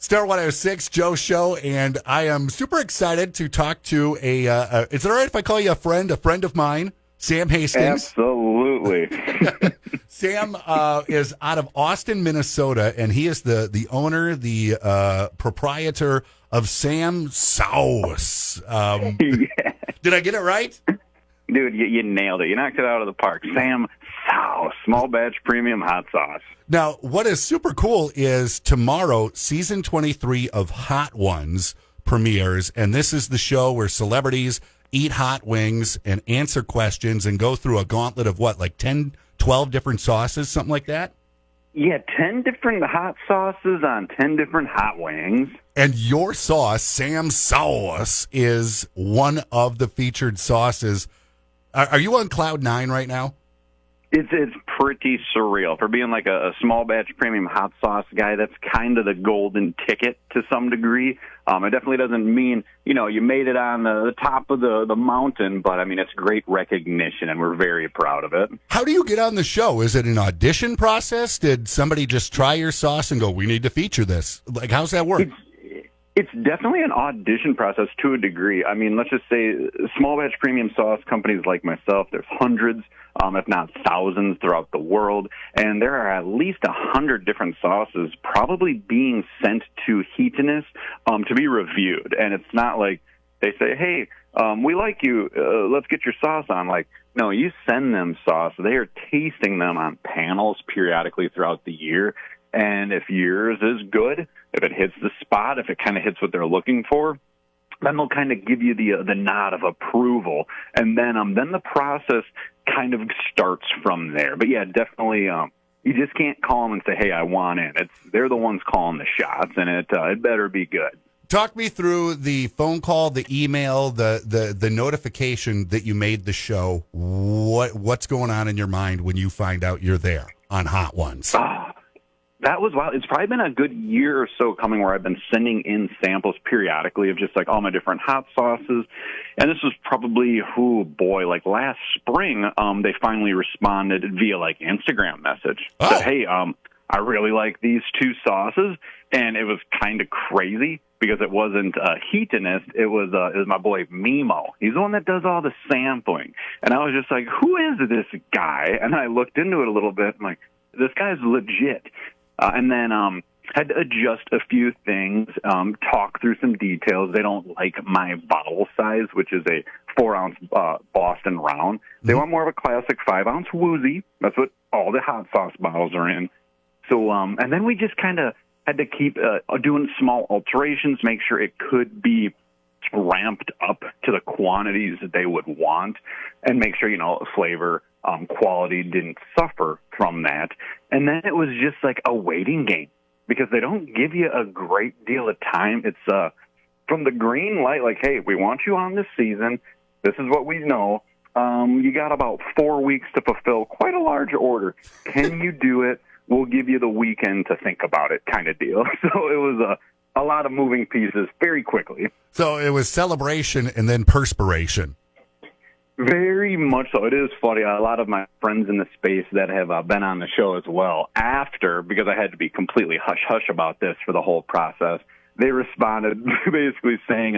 Star 106, Joe Show, and I am super excited to talk to is it all right if I call you a friend of mine, Sam Hastings? Absolutely. Sam is out of Austin, Minnesota, and he is the owner, the proprietor of Sam Sauce. Yeah. Did I get it right? Dude, you nailed it. You knocked it out of the park. Sam Sauce, small batch premium hot sauce. Now, what is super cool is tomorrow, season 23 of Hot Ones premieres, and this is the show where celebrities eat hot wings and answer questions and go through a gauntlet of what, like 10, 12 different sauces, something like that? Yeah, 10 different hot sauces on 10 different hot wings. And your sauce, Sam Sauce, is one of the featured sauces. Are you on Cloud 9 right now? It's pretty surreal. For being like a small batch premium hot sauce guy, that's kind of the golden ticket to some degree. It definitely doesn't mean, you made it on the top of the mountain, but, I mean, it's great recognition, and we're very proud of it. How do you get on the show? Is it an audition process? Did somebody just try your sauce and go, we need to feature this? Like, how's that work? It's definitely an audition process to a degree. I mean, let's just say small batch premium sauce companies like myself, there's hundreds, if not thousands throughout the world, and there are at least 100 different sauces probably being sent to Heatiness to be reviewed. And it's not like they say, hey, we like you, let's get your sauce on. Like, no, you send them sauce. They are tasting them on panels periodically throughout the year. And if yours is good, if it hits the spot, if it kind of hits what they're looking for, then they'll kind of give you the nod of approval. And then the process kind of starts from there. But, yeah, definitely you just can't call them and say, hey, I want in. They're the ones calling the shots, and it better be good. Talk me through the phone call, the email, the notification that you made the show. What's going on in your mind when you find out you're there on Hot Ones? That was wild. It's probably been a good year or so coming where I've been sending in samples periodically of just like all my different hot sauces. And this was probably, like last spring, they finally responded via like Instagram message. Oh. Said, hey, I really like these two sauces. And it was kind of crazy because it wasn't Heatiness. It was my boy Mimo. He's the one that does all the sampling. And I was just like, who is this guy? And I looked into it a little bit. I'm like, this guy's legit. And then had to adjust a few things, talk through some details. They don't like my bottle size, which is a 4-ounce Boston Round. They want more of a classic 5-ounce Woozy. That's what all the hot sauce bottles are in. So, and then we just kind of had to keep doing small alterations, make sure it could be ramped up to the quantities that they would want, and make sure, flavor, quality didn't suffer from that. And then it was just like a waiting game because they don't give you a great deal of time. It's from the green light, like, hey, we want you on this season. This is what we know. You got about 4 weeks to fulfill quite a large order. Can you do it? We'll give you the weekend to think about it kind of deal. So it was a lot of moving pieces very quickly. So it was celebration and then perspiration. Very much so. It is funny. A lot of my friends in the space that have been on the show as well, because I had to be completely hush-hush about this for the whole process, they responded basically saying,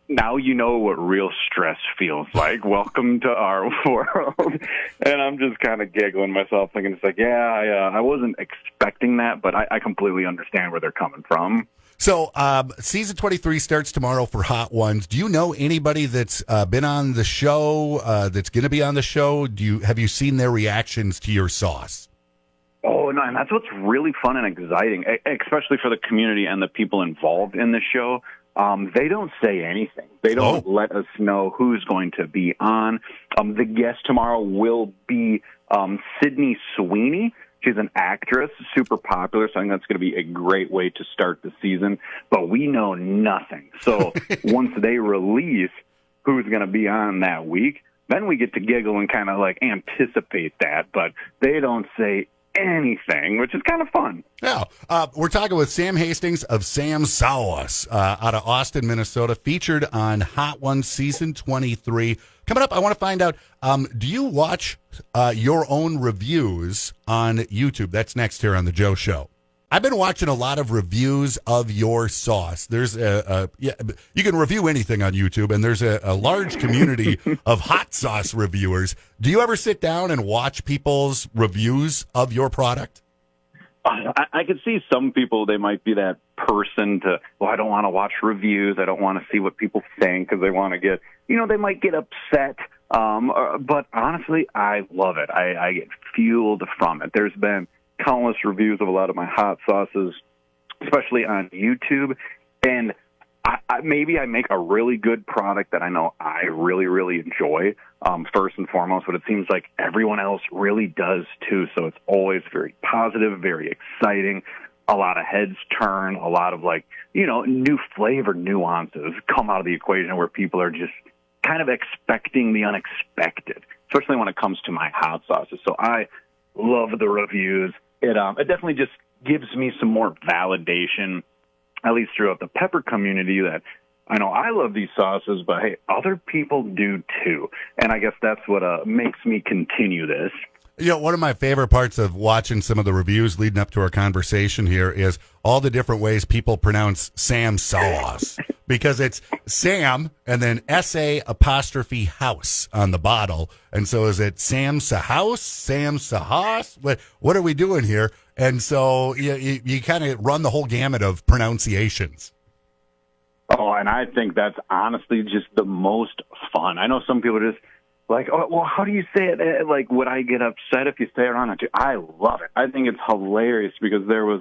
now you know what real stress feels like. Welcome to our world. And I'm just kind of giggling myself, thinking it's like, I wasn't expecting that, but I completely understand where they're coming from. So season 23 starts tomorrow for Hot Ones. Do you know anybody that's been on the show, that's going to be on the show? Have you seen their reactions to your sauce? Oh, no, and that's what's really fun and exciting, especially for the community and the people involved in the show. They don't say anything. They don't let us know who's going to be on. The guest tomorrow will be Sydney Sweeney. She's an actress, super popular, so I think that's going to be a great way to start the season. But we know nothing. So once they release who's going to be on that week, then we get to giggle and kind of like anticipate that. But they don't say anything, which is kind of fun. Yeah. We're talking with Sam Hastings of Sam Sauce out of Austin, Minnesota, featured on Hot Ones Season 23. Coming up, I want to find out, do you watch your own reviews on YouTube? That's next here on The Joe Show. I've been watching a lot of reviews of your sauce. There's you can review anything on YouTube, and there's a large community of hot sauce reviewers. Do you ever sit down and watch people's reviews of your product? I could see some people, they might be that person to, well, I don't want to watch reviews. I don't want to see what people think because they want to get, they might get upset. But honestly, I love it. I get fueled from it. There's been countless reviews of a lot of my hot sauces, especially on YouTube. And maybe I make a really good product that I know I really, really enjoy, first and foremost, but it seems like everyone else really does too. So it's always very positive, very exciting, a lot of heads turn, a lot of new flavor nuances come out of the equation where people are just kind of expecting the unexpected, especially when it comes to my hot sauces. So I love the reviews. It definitely just gives me some more validation, at least throughout the pepper community, that I know I love these sauces, but hey, other people do too. And I guess that's what makes me continue this. One of my favorite parts of watching some of the reviews leading up to our conversation here is all the different ways people pronounce Sam sauce. Because it's Sam and then S-A-apostrophe-house on the bottle. And so is it Sam Sahouse, Sam Sahas? What are we doing here? And so you kind of run the whole gamut of pronunciations. Oh, and I think that's honestly just the most fun. I know some people are just like, oh, well, how do you say it? Like, would I get upset if you say it wrong? I love it. I think it's hilarious because there was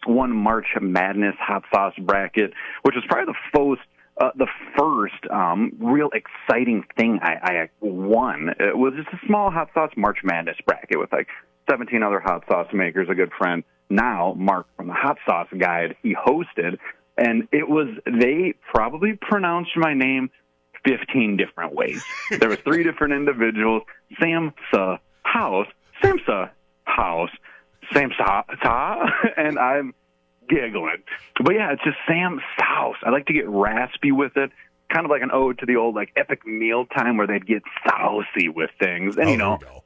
one March Madness hot sauce bracket, which was probably the first real exciting thing I won. It was just a small hot sauce March Madness bracket with 17 other hot sauce makers. A good friend, now Mark from the Hot Sauce Guide, he hosted, and they probably pronounced my name 15 different ways. There was 3 different individuals: Samsa House, Samsa House, Samsa, and I'm giggling. But yeah, it's just Sam Sauce. I like to get raspy with it, kind of like an ode to the old epic mealtime where they'd get saucy with things. And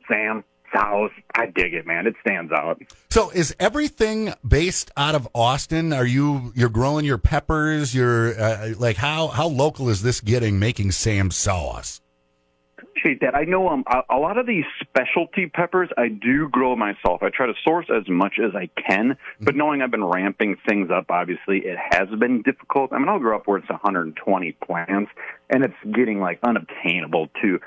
Sam Sauce, I dig it, man. It stands out. So is everything based out of Austin? You're growing your peppers? You're how local is this getting, making Sam sauce? Appreciate that. I know a lot of these specialty peppers I do grow myself. I try to source as much as I can, but knowing I've been ramping things up, obviously it has been difficult. I mean, I'll grow upwards to 120 plants, and it's getting unobtainable to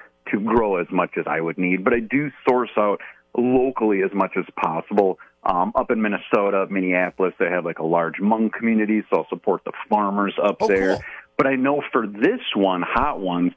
grow as much as I would need. But I do source out locally as much as possible. Up in Minnesota, Minneapolis, they have a large Hmong community, so I'll support the farmers up there. Cool. But I know for this one, Hot Ones,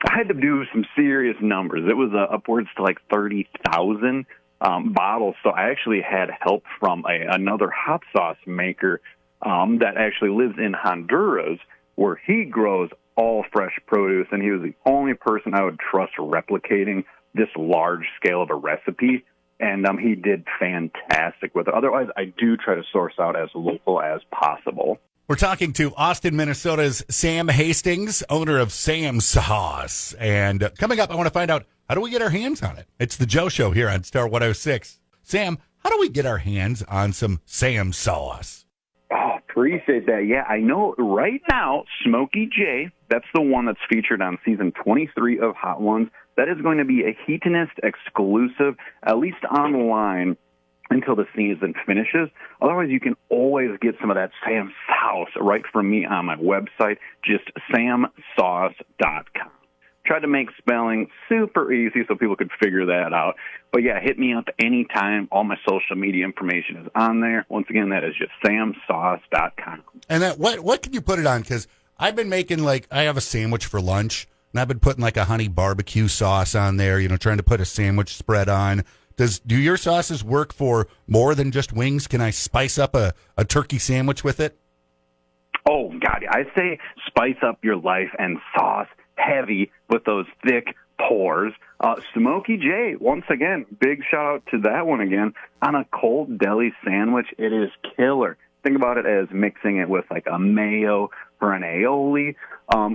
I had to do some serious numbers. It was upwards to 30,000 bottles. So I actually had help from another hot sauce maker that actually lives in Honduras, where he grows all fresh produce, and he was the only person I would trust replicating this large scale of a recipe, and he did fantastic with it. Otherwise, I do try to source out as local as possible. We're talking to Austin, Minnesota's Sam Hastings, owner of Sam Sauce. And coming up, I want to find out, how do we get our hands on it? It's the Joe Show here on Star 106. Sam, how do we get our hands on some Sam Sauce? Oh, appreciate that. Yeah, I know right now, Smokey J, that's the one that's featured on season 23 of Hot Ones. That is going to be a Heatonist exclusive, at least online, until the season finishes. Otherwise, you can always get some of that Sam Sauce right from me on my website, just samsauce.com. Tried to make spelling super easy so people could figure that out. But yeah, hit me up anytime. All my social media information is on there. Once again, that is just samsauce.com. And that, what can you put it on? Because I've been making, I have a sandwich for lunch, and I've been putting a honey barbecue sauce on there, trying to put a sandwich spread on. Do your sauces work for more than just wings? Can I spice up a turkey sandwich with it? Oh, God, I say spice up your life and sauce heavy with those thick pours. Smokey J, once again, big shout out to that one again. On a cold deli sandwich, it is killer. Think about it as mixing it with a mayo or an aioli.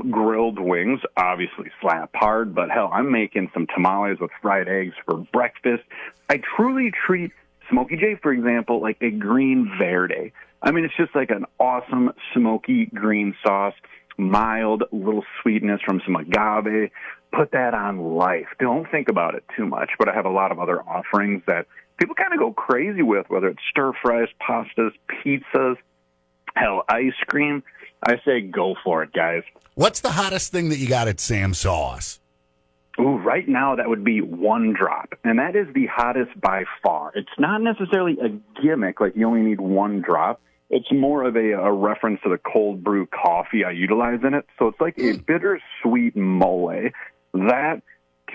Grilled wings, obviously slap hard, but hell, I'm making some tamales with fried eggs for breakfast. I truly treat Smokey J, for example, like a green verde. I mean, it's just like an awesome smoky green sauce, mild little sweetness from some agave. Put that on life. Don't think about it too much, but I have a lot of other offerings that people kind of go crazy with, whether it's stir fries, pastas, pizzas, hell, ice cream. I say go for it, guys. What's the hottest thing that you got at Sam Sauce? Ooh, right now that would be One Drop, and that is the hottest by far. It's not necessarily a gimmick, like you only need one drop. It's more of a reference to the cold brew coffee I utilize in it. So it's like a bittersweet mole. That,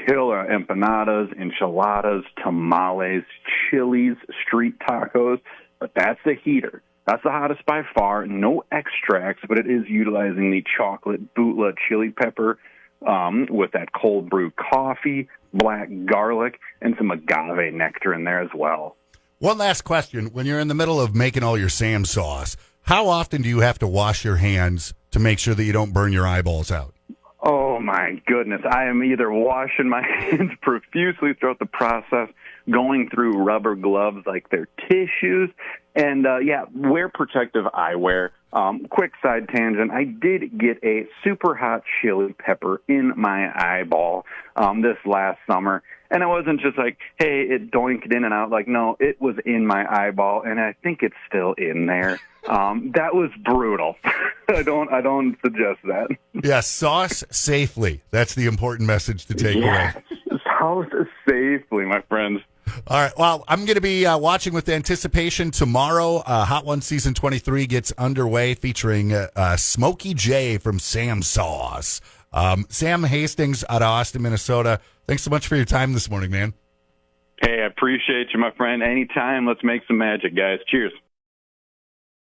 killer empanadas, enchiladas, tamales, chilies, street tacos, but that's the heater. That's the hottest by far. No extracts, but it is utilizing the chocolate Butla chili pepper with that cold brew coffee, black garlic, and some agave nectar in there as well. One last question. When you're in the middle of making all your Sam sauce, how often do you have to wash your hands to make sure that you don't burn your eyeballs out? Oh, my goodness. I am either washing my hands profusely throughout the process, going through rubber gloves like they're tissues, and, wear protective eyewear. Quick side tangent, I did get a super hot chili pepper in my eyeball this last summer, and it wasn't just like, hey, it doinked in and out. Like, no, it was in my eyeball, and I think it's still in there. That was brutal. I don't suggest that. Yeah, sauce safely. That's the important message to take away. Sauce safely, my friends. All right. Well, I'm going to be watching with anticipation tomorrow. Hot One Season 23 gets underway, featuring Smokey J from Sam Sauce. Sam Hastings out of Austin, Minnesota. Thanks so much for your time this morning, man. Hey, I appreciate you, my friend. Anytime. Let's make some magic, guys. Cheers.